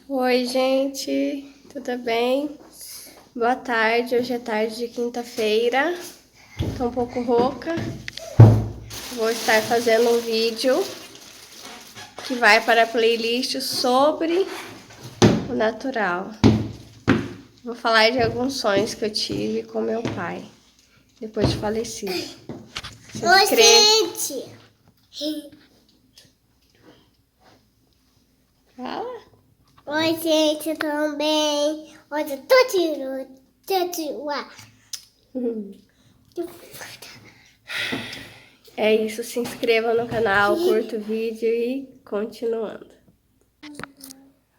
Oi, gente, tudo bem? Boa tarde, hoje é tarde de quinta-feira. Tô um pouco rouca. Vou estar fazendo um vídeo que vai para a playlist sobre o natural. Vou falar de alguns sonhos que eu tive com meu pai depois de falecido. Oi, gente! Fala. Oi, gente, tudo bem? Hoje eu tô tirando. É isso, se inscreva no canal, curta o vídeo e continuando.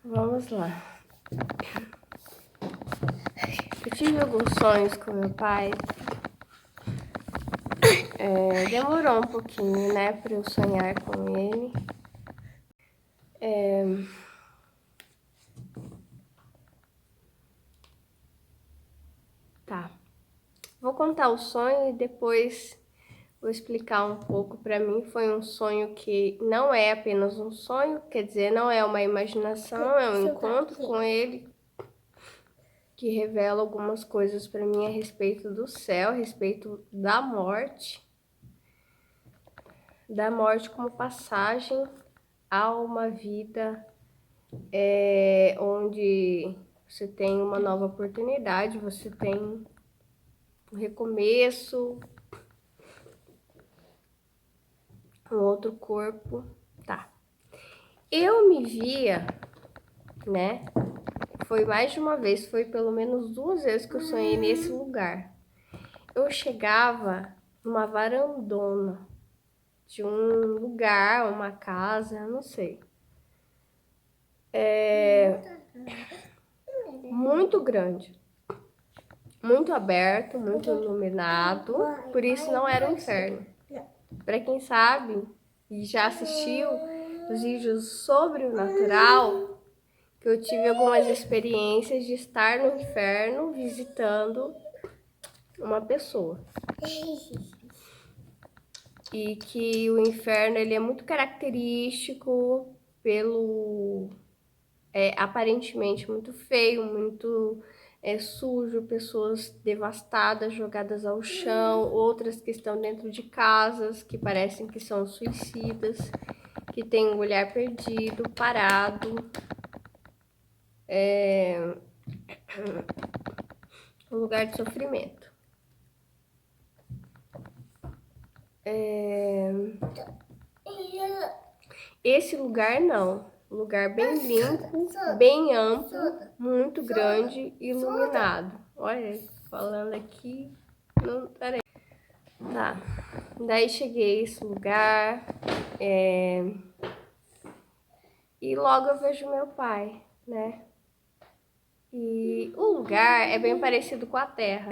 Vamos lá. Eu tive alguns sonhos com meu pai. Demorou um pouquinho, né, para eu sonhar com ele. Tá. Vou contar o sonho e depois vou explicar um pouco. Para mim foi um sonho que não é apenas um sonho, quer dizer, não é uma imaginação, é um encontro com ele que revela algumas coisas para mim a respeito do céu, a respeito da morte como passagem a uma vida onde você tem uma nova oportunidade, você tem um recomeço, um outro corpo, tá. Eu me via, né, foi mais de uma vez, foi pelo menos 2 vezes que eu sonhei nesse lugar. Eu chegava numa varandona de um lugar, uma casa, eu não sei. Muito grande, muito aberto, muito iluminado, por isso não era um inferno. Para quem sabe e já assistiu os vídeos sobre o natural, que eu tive algumas experiências de estar no inferno visitando uma pessoa. E que o inferno ele é muito característico pelo aparentemente muito feio, muito sujo, pessoas devastadas, jogadas ao chão, outras que estão dentro de casas, que parecem que são suicidas, que tem um olhar perdido, parado, um lugar de sofrimento. Esse lugar não, um lugar bem limpo, bem amplo, muito grande, iluminado. Olha, falando aqui, não parei. Tá, daí cheguei a esse lugar, e logo eu vejo meu pai, né? E o lugar é bem parecido com a terra,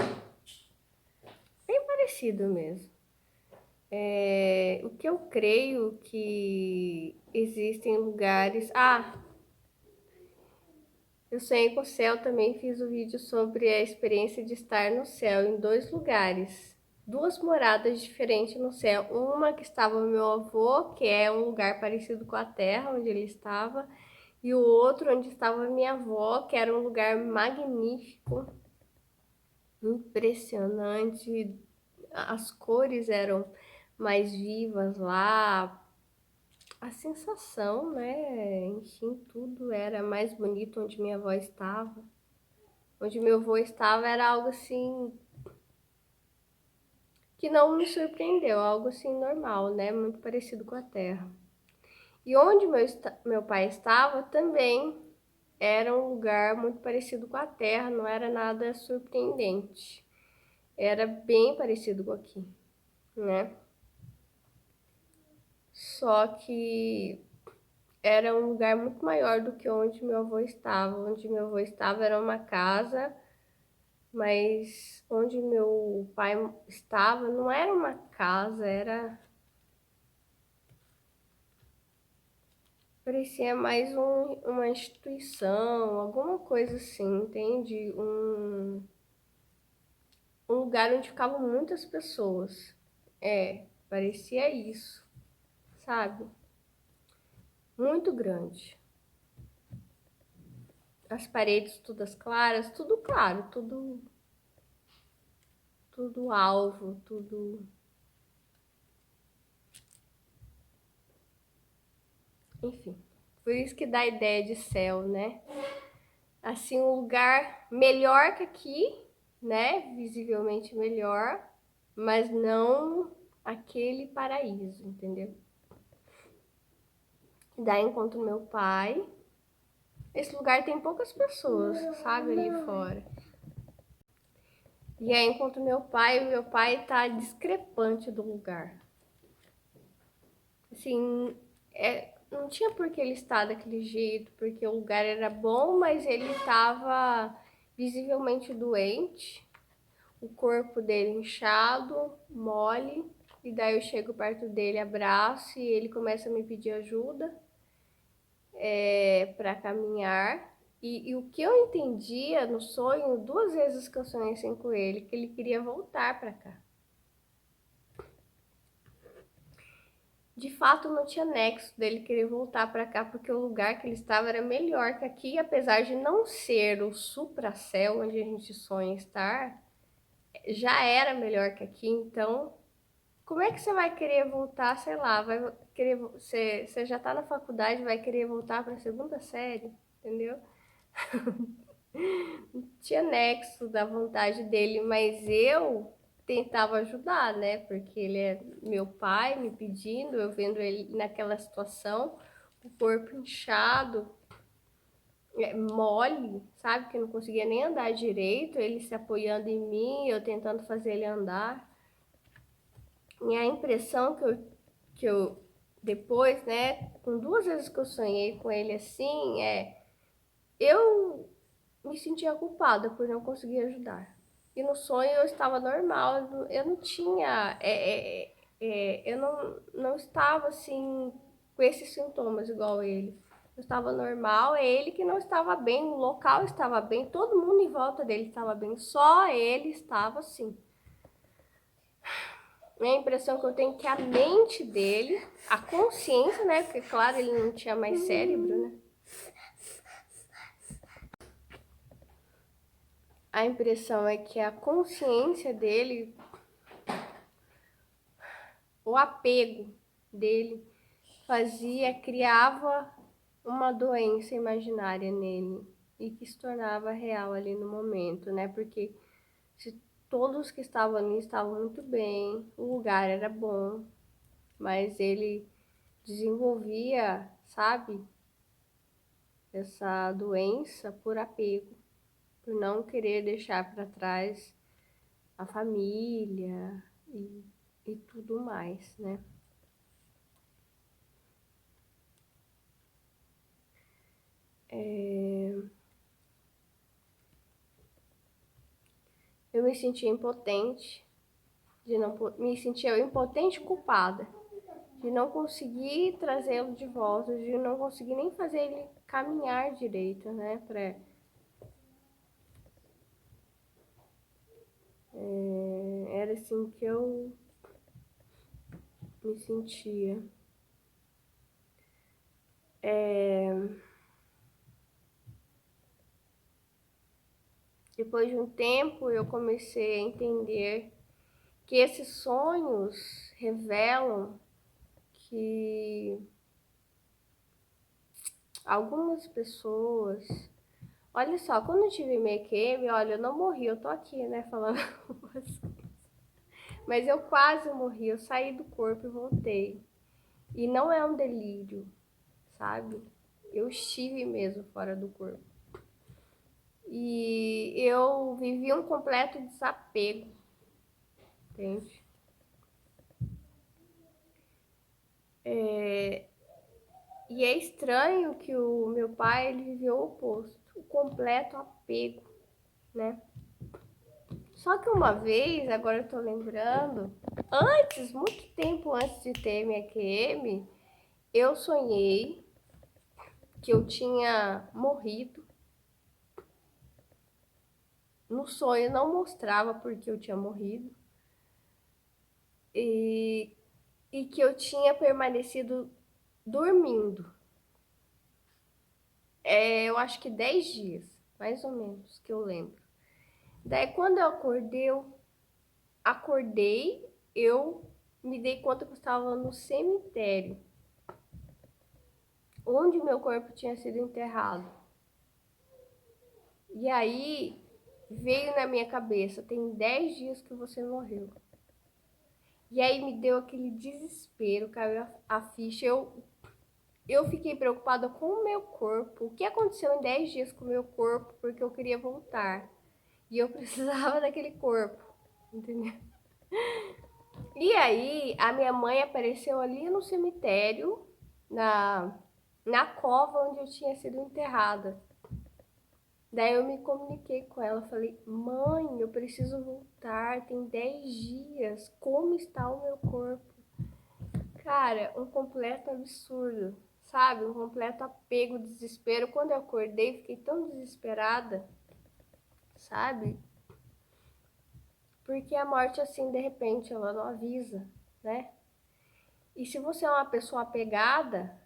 bem parecido mesmo. O que eu creio que existem lugares... eu sonhei com o céu também, fiz o vídeo sobre a experiência de estar no céu em 2 lugares. 2 moradas diferentes no céu. Uma que estava o meu avô, que é um lugar parecido com a terra, onde ele estava. E o outro onde estava minha avó, que era um lugar magnífico, impressionante. As cores eram mais vivas lá, a sensação, né, enfim, tudo era mais bonito onde minha avó estava. Onde meu avô estava era algo assim que não me surpreendeu, algo assim normal, né, muito parecido com a terra. E onde meu pai estava também era um lugar muito parecido com a terra, não era nada surpreendente. Era bem parecido com aqui, né? Só que era um lugar muito maior do que onde meu avô estava. Onde meu avô estava era uma casa, mas onde meu pai estava não era uma casa, parecia mais uma instituição, alguma coisa assim, entende? Um lugar onde ficavam muitas pessoas. Parecia isso, sabe? Muito grande. as paredes todas claras, tudo claro, tudo alvo, tudo... Enfim, por isso que dá a ideia de céu, né? Assim, um lugar melhor que aqui, né? Visivelmente melhor, mas não aquele paraíso, entendeu? Daí encontro meu pai. Esse lugar tem poucas pessoas, sabe, ali fora. E aí encontro meu pai, e o meu pai tá discrepante do lugar. Assim, não tinha por que ele estar daquele jeito, porque o lugar era bom, mas ele estava visivelmente doente, o corpo dele inchado, mole, e daí eu chego perto dele, abraço, e ele começa a me pedir ajuda para caminhar. E o que eu entendia no sonho, 2 vezes que eu sonhei assim com ele, que ele queria voltar para cá. De fato, não tinha nexo dele querer voltar para cá, porque o lugar que ele estava era melhor que aqui, apesar de não ser o supracéu onde a gente sonha estar, já era melhor que aqui. Então, como é que você vai querer voltar, sei lá, vai querer, você já está na faculdade, vai querer voltar para a segunda série, entendeu? Não tinha nexo da vontade dele, mas eu tentava ajudar, né? Porque ele é meu pai me pedindo, eu vendo ele naquela situação, o corpo inchado, mole, sabe? Que não conseguia nem andar direito, ele se apoiando em mim, eu tentando fazer ele andar. E a impressão que eu depois, né, com 2 vezes que eu sonhei com ele assim, eu me sentia culpada por não conseguir ajudar. E no sonho eu estava normal, eu não tinha, eu não estava assim com esses sintomas igual ele. Eu estava normal, é ele que não estava bem, o local estava bem, todo mundo em volta dele estava bem, só ele estava assim. A impressão que eu tenho é que a mente dele, a consciência, né, porque claro, ele não tinha mais cérebro, né? A impressão é que a consciência dele, o apego dele, criava uma doença imaginária nele e que se tornava real ali no momento, né? Porque se todos que estavam ali estavam muito bem, o lugar era bom, mas ele desenvolvia, sabe, essa doença por apego, por não querer deixar para trás a família e tudo mais, né? Eu me sentia impotente, me sentia impotente e culpada de não conseguir trazê-lo de volta, de não conseguir nem fazer ele caminhar direito, né? Era assim que eu me sentia. Depois de um tempo, eu comecei a entender que esses sonhos revelam que algumas pessoas... Olha só, quando eu tive minha QM, olha, eu não morri, eu tô aqui, né, falando com vocês. Mas eu quase morri, eu saí do corpo e voltei. E não é um delírio, sabe? Eu estive mesmo fora do corpo. E eu vivi um completo desapego, entende? E é estranho que o meu pai, ele viveu o oposto, o completo apego, né? Só que uma vez, agora eu tô lembrando, antes, muito tempo antes de ter minha QM, eu sonhei que eu tinha morrido. No sonho não mostrava porque eu tinha morrido. E que eu tinha permanecido dormindo. eu acho que 10 dias, mais ou menos, que eu lembro. Daí quando eu acordei, eu me dei conta que eu estava no cemitério, onde meu corpo tinha sido enterrado. E aí veio na minha cabeça, tem 10 dias que você morreu. E aí me deu aquele desespero, caiu a ficha. Eu fiquei preocupada com o meu corpo. O que aconteceu em 10 dias com o meu corpo? Porque eu queria voltar. E eu precisava daquele corpo, entendeu? E aí a minha mãe apareceu ali no cemitério, na cova onde eu tinha sido enterrada. Daí eu me comuniquei com ela, falei, mãe, eu preciso voltar, tem 10 dias, como está o meu corpo? Cara, um completo absurdo, sabe? Um completo apego, desespero. Quando eu acordei, fiquei tão desesperada, sabe? Porque a morte, assim, de repente, ela não avisa, né? E se você é uma pessoa apegada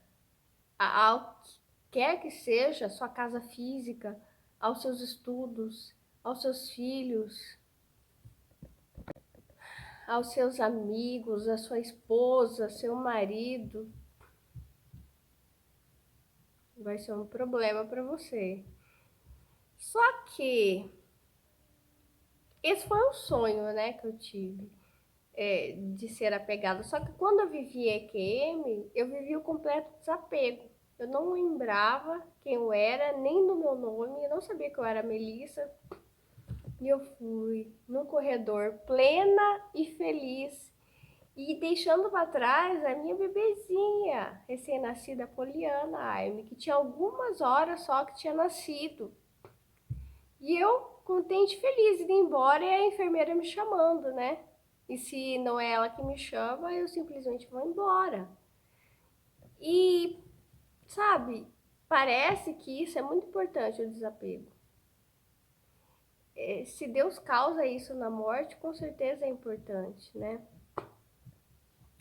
ao que quer que seja, sua casa física, aos seus estudos, aos seus filhos, aos seus amigos, à sua esposa, seu marido, vai ser um problema para você. Só que esse foi um sonho, né, que eu tive, de ser apegada. Só que quando eu vivi EQM, eu vivi o completo desapego. Eu não lembrava quem eu era, nem do meu nome, eu não sabia que eu era Melissa. E eu fui no corredor plena e feliz e deixando para trás a minha bebezinha, recém-nascida Poliana Aime, que tinha algumas horas só que tinha nascido. E eu, contente e feliz, indo embora e a enfermeira me chamando, né? E se não é ela que me chama, eu simplesmente vou embora. E, sabe, parece que isso é muito importante, o desapego. Se Deus causa isso na morte, com certeza é importante, né?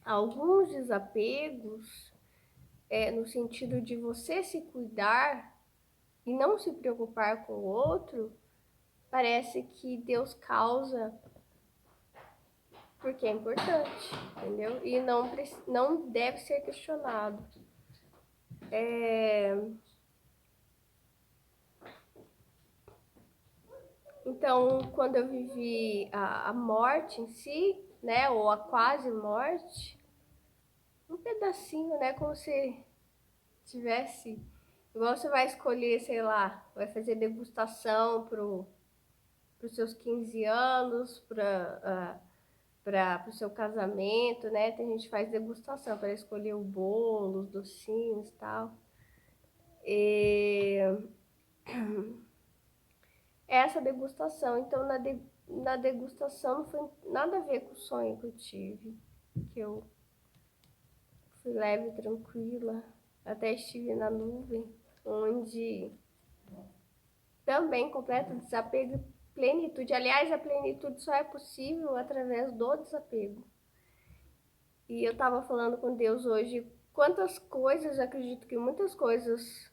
Alguns desapegos, no sentido de você se cuidar e não se preocupar com o outro, parece que Deus causa porque é importante, entendeu? E não deve ser questionado. Então, quando eu vivi a morte em si, né, ou a quase morte, um pedacinho, né, como se tivesse, igual você vai escolher, sei lá, vai fazer degustação os seus 15 anos, para o seu casamento, né? Tem gente que faz degustação para escolher o bolo, os docinhos e tal. E essa degustação, então na degustação não foi nada a ver com o sonho que eu tive, que eu fui leve e tranquila, até estive na nuvem, onde também completo desapego e plenitude. Aliás, a plenitude só é possível através do desapego. E eu estava falando com Deus hoje quantas coisas, acredito que muitas coisas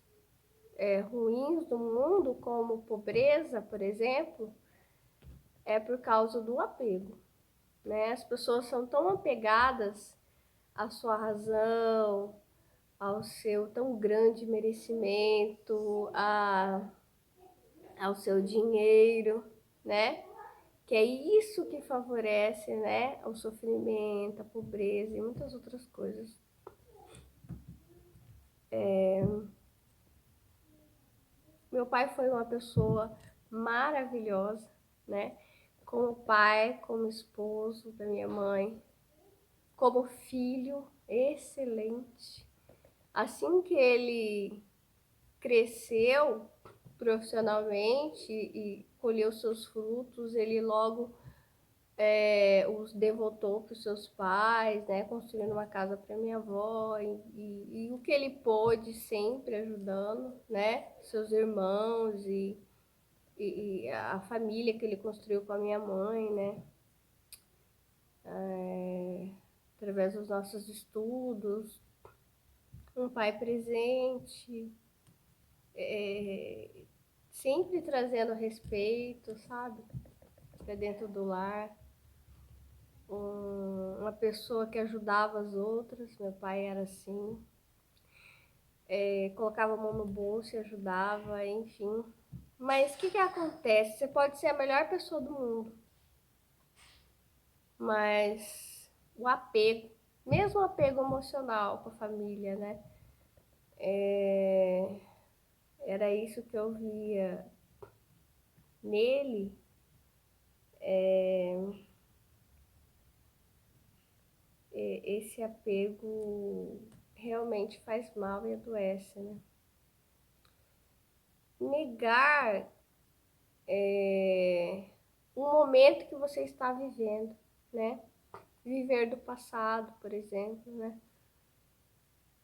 ruins do mundo, como pobreza, por exemplo, é por causa do apego. Né? As pessoas são tão apegadas à sua razão, ao seu tão grande merecimento, ao seu dinheiro, né? Que é isso que favorece, né, o sofrimento, a pobreza e muitas outras coisas. Meu pai foi uma pessoa maravilhosa, né? Como pai, como esposo da minha mãe, como filho, excelente. Assim que ele cresceu profissionalmente e colheu seus frutos, ele logo os devotou para os seus pais, né, construindo uma casa para minha avó e o que ele pôde sempre ajudando, né, seus irmãos e a família que ele construiu com a minha mãe, né, através dos nossos estudos, um pai presente, sempre trazendo respeito, sabe? Pra dentro do lar. Uma pessoa que ajudava as outras, meu pai era assim. Colocava a mão no bolso e ajudava, enfim. Mas o que acontece? Você pode ser a melhor pessoa do mundo, mas o apego, mesmo o apego emocional com a família, né? Era isso que eu via nele. Esse apego realmente faz mal e adoece, né? Negar o momento que você está vivendo, né? Viver do passado, por exemplo, né?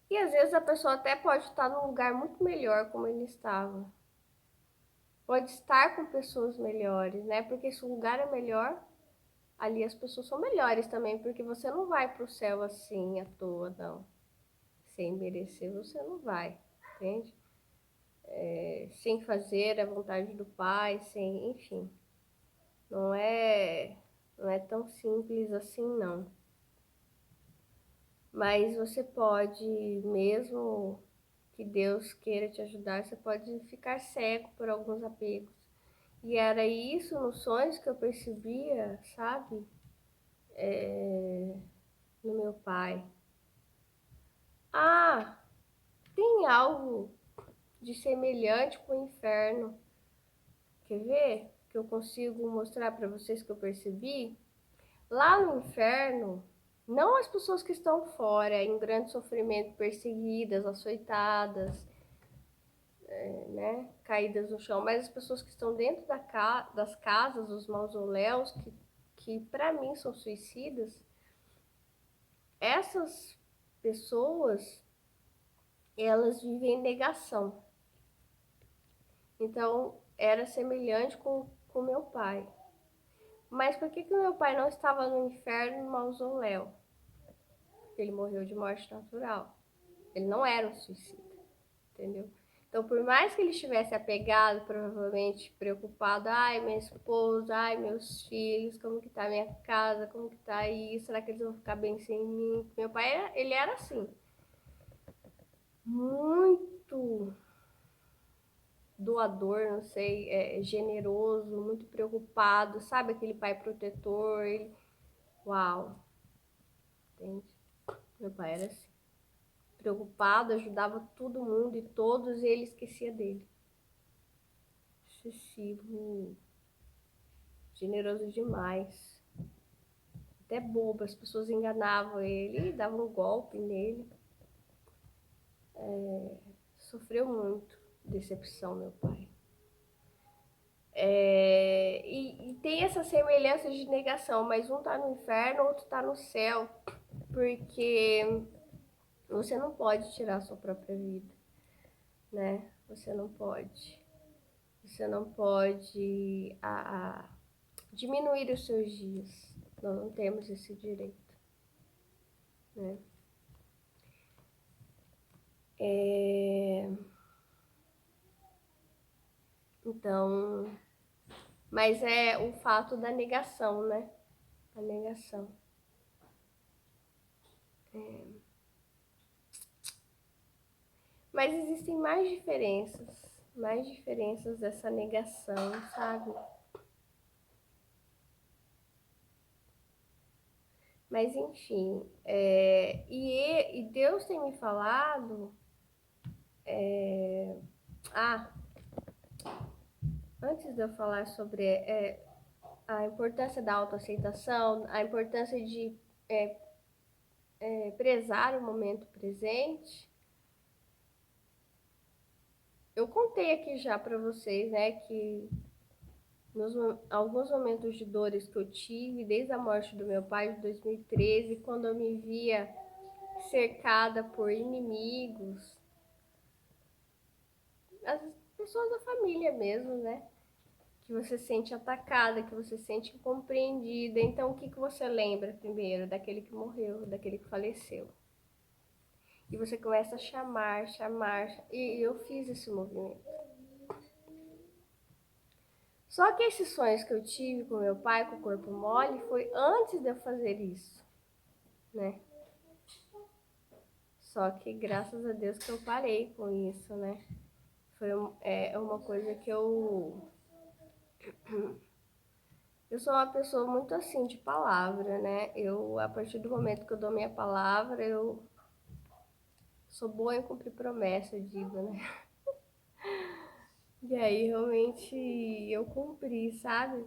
E às vezes a pessoa até pode estar num lugar muito melhor como ele estava. Pode estar com pessoas melhores, né? Porque se o lugar é melhor, ali as pessoas são melhores também, porque você não vai pro céu assim à toa, não. Sem merecer, você não vai, entende? Sem fazer a vontade do Pai, sem, enfim. Não é, não é tão simples assim, não. Mas você pode, mesmo que Deus queira te ajudar, você pode ficar cego por alguns apegos. E era isso nos sonhos que eu percebia, sabe? No meu pai. Ah, tem algo de semelhante com o inferno. Quer ver? Que eu consigo mostrar para vocês que eu percebi? Lá no inferno, não as pessoas que estão fora, em grande sofrimento, perseguidas, açoitadas, né, caídas no chão, mas as pessoas que estão dentro das casas, os mausoléus, que para mim são suicidas, essas pessoas, elas vivem em negação. Então, era semelhante com meu pai. Mas por que meu pai não estava no inferno, no mausoléu? Porque ele morreu de morte natural. Ele não era um suicida, entendeu? Então, por mais que ele estivesse apegado, provavelmente preocupado, ai, minha esposa, ai, meus filhos, como que tá minha casa, como que tá isso, será que eles vão ficar bem sem mim? Meu pai, ele era assim, muito doador, não sei, generoso, muito preocupado, sabe aquele pai protetor, uau, entende? Meu pai era assim, preocupado, ajudava todo mundo e todos, e ele esquecia dele. Excessivo, generoso demais. Até bobo, as pessoas enganavam ele e davam um golpe nele. Sofreu muito decepção, meu pai. E tem essa semelhança de negação, mas um tá no inferno, outro tá no céu, porque você não pode tirar a sua própria vida, né? Você não pode. Você não pode diminuir os seus dias. Nós não temos esse direito, né? Então, mas é o fato da negação, né? A negação. Mas existem mais diferenças dessa negação, sabe? Mas enfim, e Deus tem me falado, ah, antes de eu falar sobre a importância da autoaceitação, a importância de prezar o momento presente, eu contei aqui já para vocês, né, que nos alguns momentos de dores que eu tive, desde a morte do meu pai de 2013, quando eu me via cercada por inimigos, as pessoas da família mesmo, né? Que você sente atacada, que você sente incompreendida. Então, o que você lembra primeiro? Daquele que morreu, daquele que faleceu. E você começa a chamar, e eu fiz esse movimento. Só que esses sonhos que eu tive com meu pai, com o corpo mole, foi antes de eu fazer isso, né? Só que graças a Deus que eu parei com isso, né? É uma coisa que eu sou uma pessoa muito assim de palavra, né? A partir do momento que eu dou minha palavra, eu sou boa em cumprir promessa, eu digo, né? E aí realmente eu cumpri, sabe?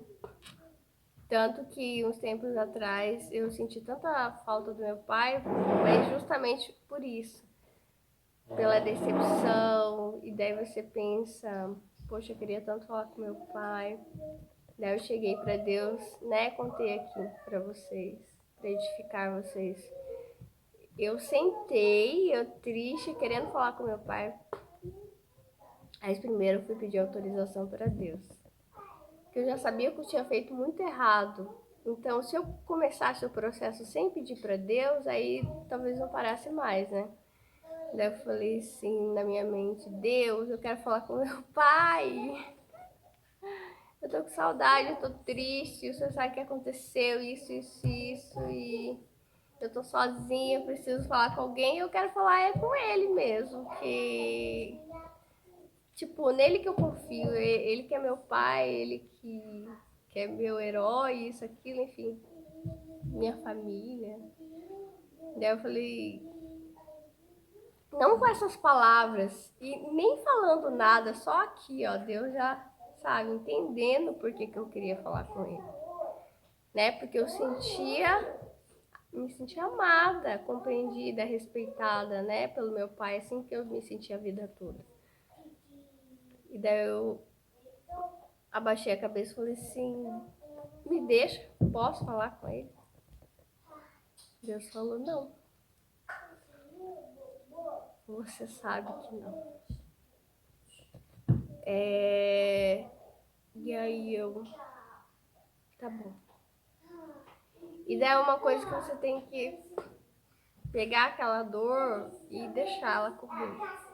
Tanto que uns tempos atrás eu senti tanta falta do meu pai, mas justamente por isso, pela decepção, e daí você pensa, poxa, eu queria tanto falar com meu pai. Daí eu cheguei para Deus, né? Contei aqui para vocês, para edificar vocês. Eu sentei, eu triste, querendo falar com meu pai. Aí primeiro eu fui pedir autorização para Deus. Porque eu já sabia que eu tinha feito muito errado. Então, se eu começasse o processo sem pedir para Deus, aí talvez não parasse mais, né? Daí eu falei assim na minha mente, Deus, eu quero falar com meu pai. Eu tô com saudade, eu tô triste, você sabe que aconteceu isso, e eu tô sozinha, eu preciso falar com alguém, e eu quero falar com ele mesmo, que tipo, nele que eu confio, ele que é meu pai, ele que é meu herói, isso, aquilo, enfim, minha família. Daí eu falei, não com essas palavras, e nem falando nada, só aqui, ó, Deus já, sabe, entendendo por que eu queria falar com ele, né? Porque eu me sentia amada, compreendida, respeitada, né, pelo meu pai, assim que eu me sentia a vida toda. E daí eu abaixei a cabeça e falei assim, me deixa, posso falar com ele? Deus falou, não. Você sabe que não. E aí tá bom. E daí é uma coisa que você tem que pegar aquela dor e deixar ela correr.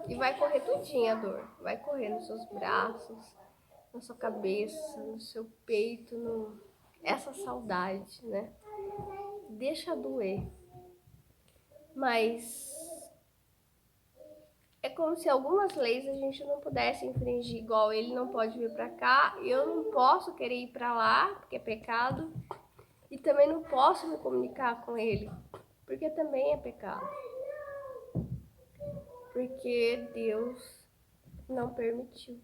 E vai correr tudinho a dor. Vai correr nos seus braços, na sua cabeça, no seu peito, essa saudade, né? Deixa doer. Mas é como se algumas leis a gente não pudesse infringir, igual ele não pode vir pra cá, eu não posso querer ir pra lá, porque é pecado, e também não posso me comunicar com ele, porque também é pecado. Porque Deus não permitiu.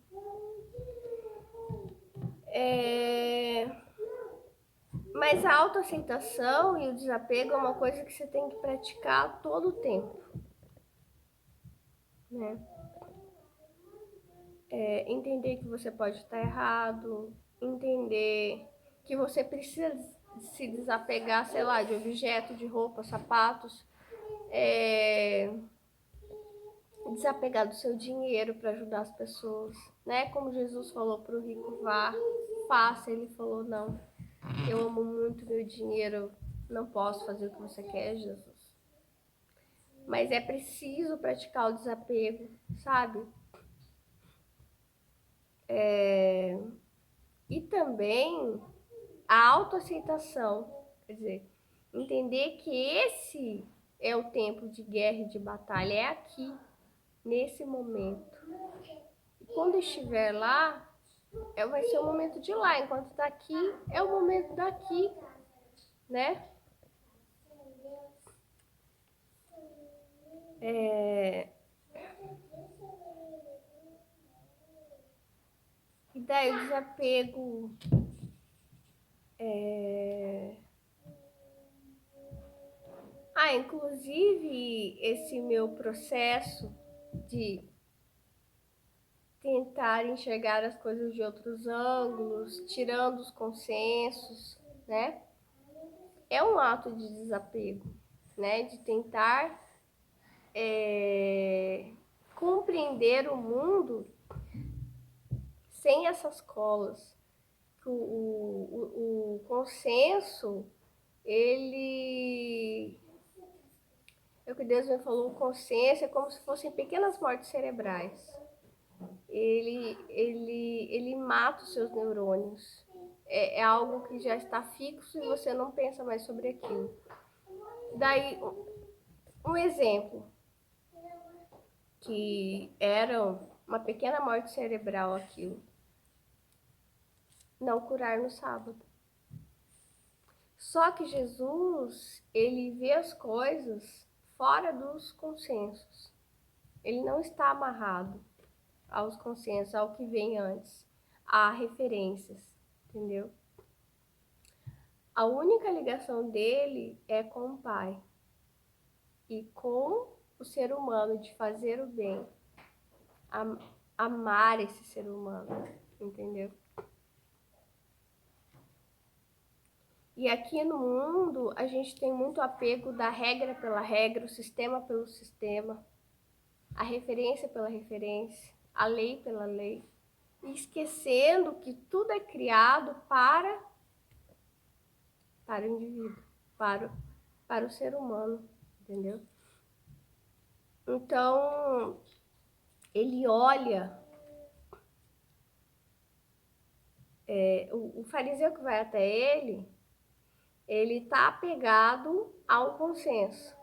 Mas a autoaceitação e o desapego é uma coisa que você tem que praticar todo o tempo, né? Entender que você pode estar errado, entender que você precisa se desapegar, sei lá, de objeto, de roupa, sapatos, desapegar do seu dinheiro para ajudar as pessoas, né? Como Jesus falou para o rico, vá, faça. Ele falou, não, eu amo muito meu dinheiro, não posso fazer o que você quer, Jesus. Mas é preciso praticar o desapego, sabe? E também a autoaceitação, quer dizer, entender que esse é o tempo de guerra e de batalha, é aqui, nesse momento. E quando estiver lá, vai ser o momento de lá, enquanto tá aqui, é o momento daqui, né? E daí o desapego inclusive esse meu processo de tentar enxergar as coisas de outros ângulos, tirando os consensos, né? É um ato de desapego, né? De tentar compreender o mundo sem essas colas. O consenso, ele... É o que Deus me falou, consciência, é como se fossem pequenas mortes cerebrais. Ele mata os seus neurônios. É algo que já está fixo e você não pensa mais sobre aquilo. Daí, um exemplo, que era uma pequena morte cerebral aquilo. Não curar no sábado. Só que Jesus, ele vê as coisas fora dos consensos. Ele não está amarrado aos consensos, ao que vem antes, a referências, entendeu? A única ligação dele é com o Pai e com o ser humano, de fazer o bem, amar esse ser humano, entendeu? E aqui no mundo, a gente tem muito apego da regra pela regra, o sistema pelo sistema, a referência pela referência, a lei pela lei, e esquecendo que tudo é criado para o indivíduo, para o ser humano, entendeu? Então, ele olha, o fariseu que vai até ele está apegado ao consenso.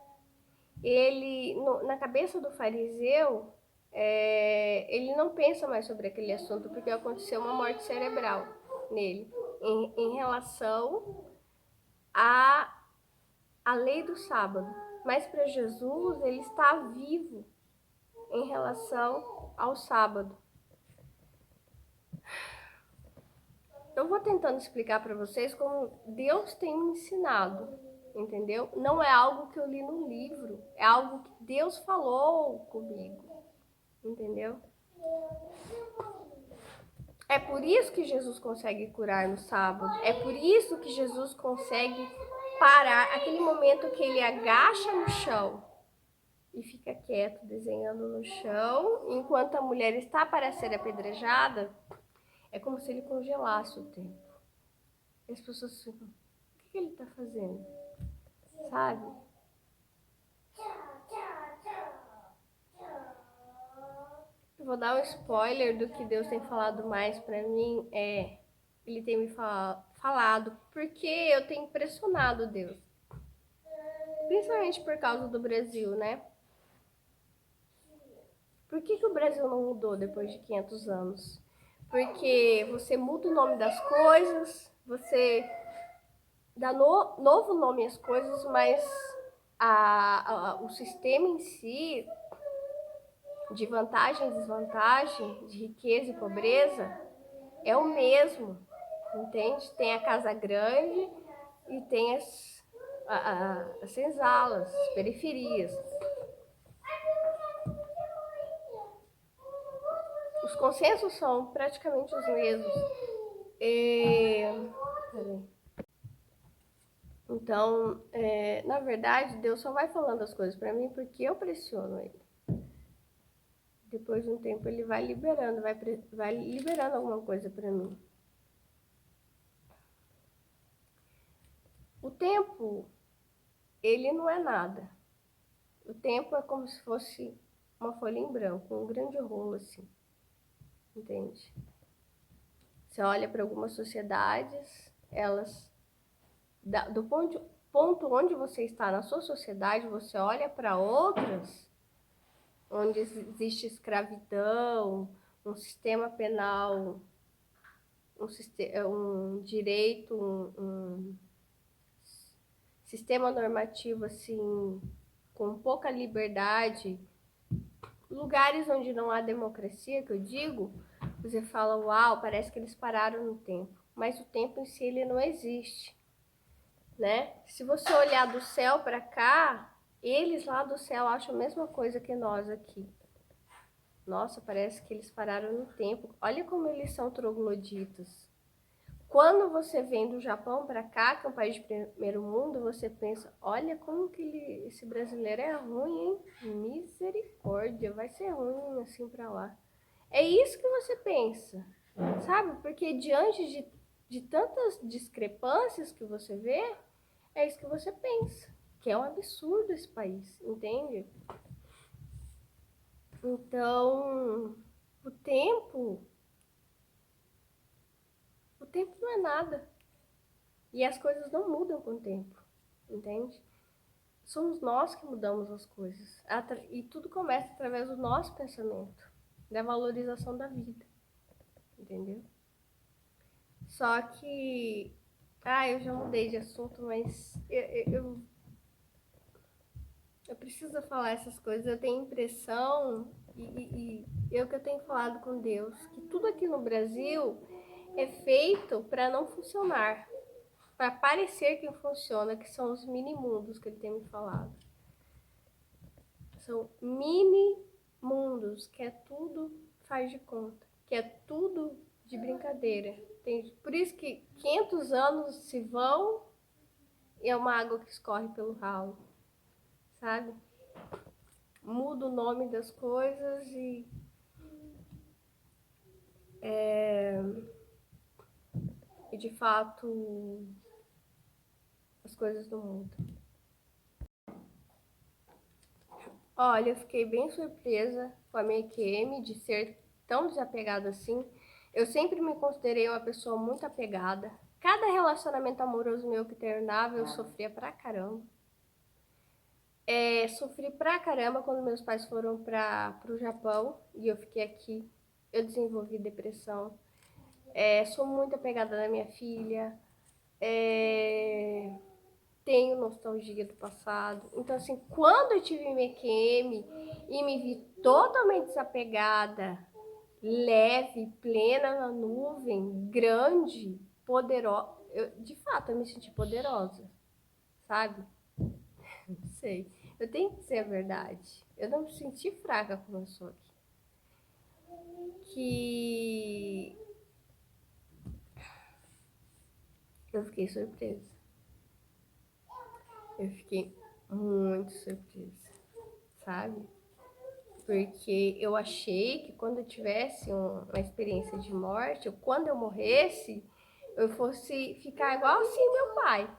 Na cabeça do fariseu, ele não pensa mais sobre aquele assunto, porque aconteceu uma morte cerebral nele, em relação à lei do sábado. Mas para Jesus, ele está vivo em relação ao sábado. Eu vou tentando explicar para vocês como Deus tem me ensinado, entendeu? Não é algo que eu li no livro, é algo que Deus falou comigo, entendeu? É por isso que Jesus consegue curar no sábado, é por isso que Jesus consegue parar aquele momento que ele agacha no chão e fica quieto desenhando no chão, enquanto a mulher está para ser apedrejada. É como se ele congelasse o tempo. E as pessoas ficam, o que ele está fazendo? Sabe? Eu vou dar um spoiler do que Deus tem falado mais para mim. Ele tem me falado, porque eu tenho pressionado Deus. Principalmente por causa do Brasil, né? Por que o Brasil não mudou depois de 500 anos? Porque você muda o nome das coisas, você dá novo nome às coisas, mas o sistema em si, de vantagem e desvantagem, de riqueza e pobreza, é o mesmo, entende? Tem a casa grande e tem as senzalas, as periferias. Os consensos são praticamente os mesmos. Então, na verdade, Deus só vai falando as coisas para mim porque eu pressiono ele. Depois de um tempo ele vai liberando, vai liberando alguma coisa para mim. O tempo, ele não é nada. O tempo é como se fosse uma folha em branco, um grande rolo assim. Entende? Você olha para algumas sociedades, elas, do ponto onde você está na sua sociedade, você olha para outras, onde existe escravidão, um sistema penal, um direito, um sistema normativo assim, com pouca liberdade, lugares onde não há democracia, que eu digo, você fala, uau, parece que eles pararam no tempo. Mas o tempo em si, ele não existe, né? Se você olhar do céu para cá, eles lá do céu acham a mesma coisa que nós aqui. Nossa, parece que eles pararam no tempo. Olha como eles são trogloditas. Quando você vem do Japão para cá, que é um país de primeiro mundo, você pensa, olha como que esse brasileiro é ruim, hein? Misericórdia, vai ser ruim assim para lá. É isso que você pensa, sabe? Porque diante de tantas discrepâncias que você vê, é isso que você pensa. que é um absurdo esse país, entende? Então, o tempo não é nada. E as coisas não mudam com o tempo, entende? Somos nós que mudamos as coisas. E tudo começa através do nosso pensamento, da valorização da vida, entendeu? Só que, eu já mudei de assunto, mas eu preciso falar essas coisas. Eu tenho impressão, e eu que eu tenho falado com Deus, que tudo aqui no Brasil é feito para não funcionar, para parecer que funciona, que são os mini mundos que ele tem me falado. São mini mundos, que é tudo faz de conta, que é tudo de brincadeira. Por isso que 500 anos se vão e é uma água que escorre pelo ralo, sabe? Muda o nome das coisas e de fato as coisas não mudam. Olha, eu fiquei bem surpresa com a minha QM de ser tão desapegada assim. Eu sempre me considerei uma pessoa muito apegada. Cada relacionamento amoroso meu que terminava, eu sofria pra caramba. Sofri pra caramba quando meus pais foram pro Japão e eu fiquei aqui. Eu desenvolvi depressão. Sou muito apegada na minha filha. Tenho nostalgia do passado. Então, assim, quando eu tive minha QM e me vi totalmente desapegada, leve, plena na nuvem, grande, poderosa, de fato, eu me senti poderosa, sabe? Não sei. Eu tenho que dizer a verdade. Eu não me senti fraca como eu sou aqui. Que eu fiquei surpresa. Eu fiquei muito surpresa, sabe? Porque eu achei que quando eu tivesse uma experiência de morte, ou quando eu morresse, eu fosse ficar igual assim meu pai,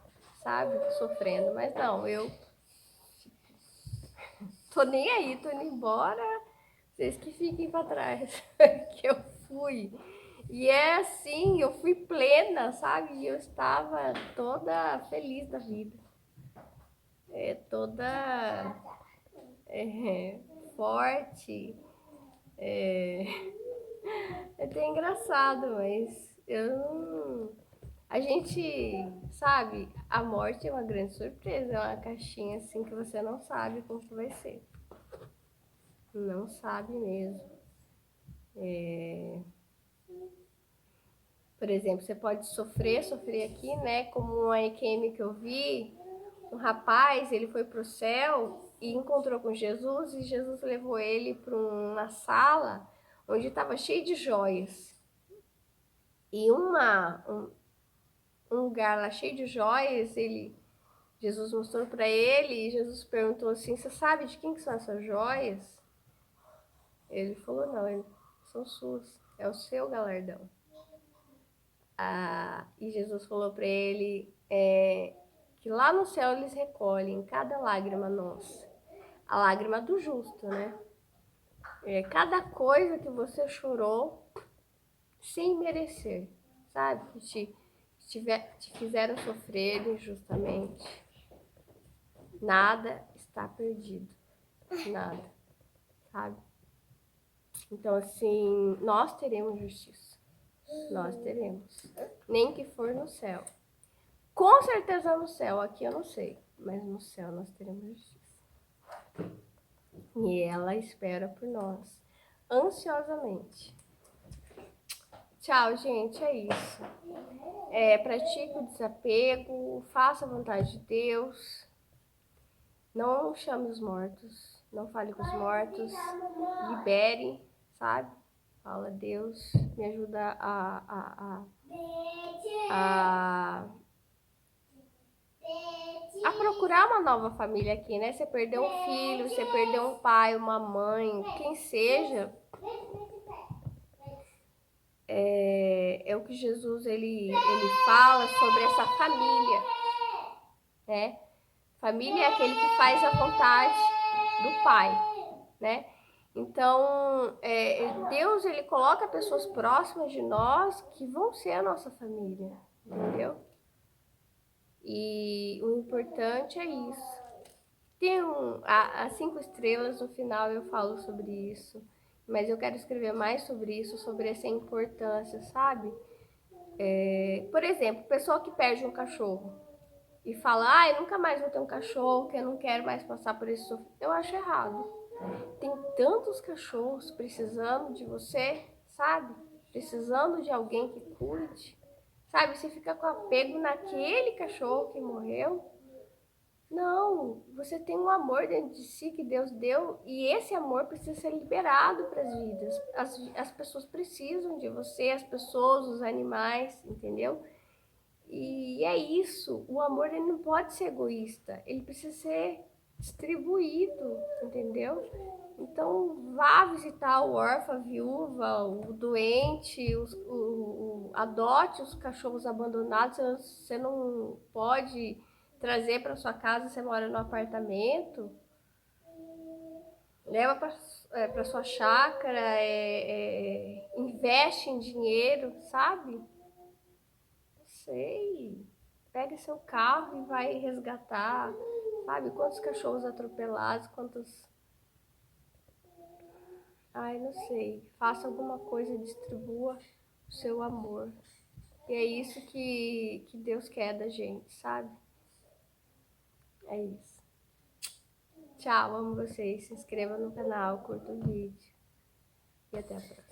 sabe? Sofrendo. Mas não, eu tô nem aí, tô indo embora, vocês que fiquem pra trás. Que eu fui. E é assim, eu fui plena, sabe? E eu estava toda feliz da vida. Toda forte. É até engraçado, mas eu não. A gente, sabe, a morte é uma grande surpresa, é uma caixinha assim que você não sabe como que vai ser. Não sabe mesmo. Por exemplo, você pode sofrer aqui, né? Como uma EQM que eu vi, um rapaz, ele foi pro céu e encontrou com Jesus, e Jesus levou ele para uma sala onde estava cheio de joias. E um lugar lá cheio de joias, Jesus mostrou para ele, e Jesus perguntou assim: você sabe de quem que são essas joias? Ele falou: não, são suas, é o seu galardão. E Jesus falou para ele que lá no céu eles recolhem cada lágrima nossa, a lágrima do justo, né? Cada coisa que você chorou sem merecer, sabe? Que te fizeram sofrer injustamente. Nada está perdido, nada, sabe? Então, assim, nós teremos justiça, nós teremos, nem que for no céu. Com certeza no céu, aqui eu não sei, mas no céu nós teremos justiça. E ela espera por nós, ansiosamente. Tchau, gente, é isso. Pratique o desapego, faça a vontade de Deus, não chame os mortos, não fale com os mortos, libere, sabe? Fala: Deus, me ajuda a procurar uma nova família aqui, né? Você perdeu um filho, você perdeu um pai, uma mãe, quem seja. É o que Jesus ele fala sobre essa família, né? Família é aquele que faz a vontade do Pai, né? Então, Deus, ele coloca pessoas próximas de nós que vão ser a nossa família, entendeu? E o importante é isso. Tem as 5 estrelas, no final eu falo sobre isso, mas eu quero escrever mais sobre isso, sobre essa importância, sabe? Por exemplo, pessoa que perde um cachorro e fala, eu nunca mais vou ter um cachorro, que eu não quero mais passar por esse sofrimento. Eu acho errado. Tem tantos cachorros precisando de você, sabe? Precisando de alguém que cuide. Sabe, você fica com apego naquele cachorro que morreu. Não, você tem um amor dentro de si que Deus deu e esse amor precisa ser liberado para as vidas. As pessoas precisam de você, as pessoas, os animais, entendeu? E é isso, o amor ele não pode ser egoísta, ele precisa ser distribuído, entendeu? Então vá visitar o órfão, a viúva, o doente, adote os cachorros abandonados. Você não pode trazer para sua casa, você mora no apartamento, leva para sua chácara, investe em dinheiro, sabe? Sei. Pega seu carro e vai resgatar, sabe? Quantos cachorros atropelados, quantos. Ai, não sei. Faça alguma coisa e distribua o seu amor. E é isso que Deus quer da gente, sabe? É isso. Tchau, amo vocês. Se inscreva no canal, curta o vídeo. E até a próxima.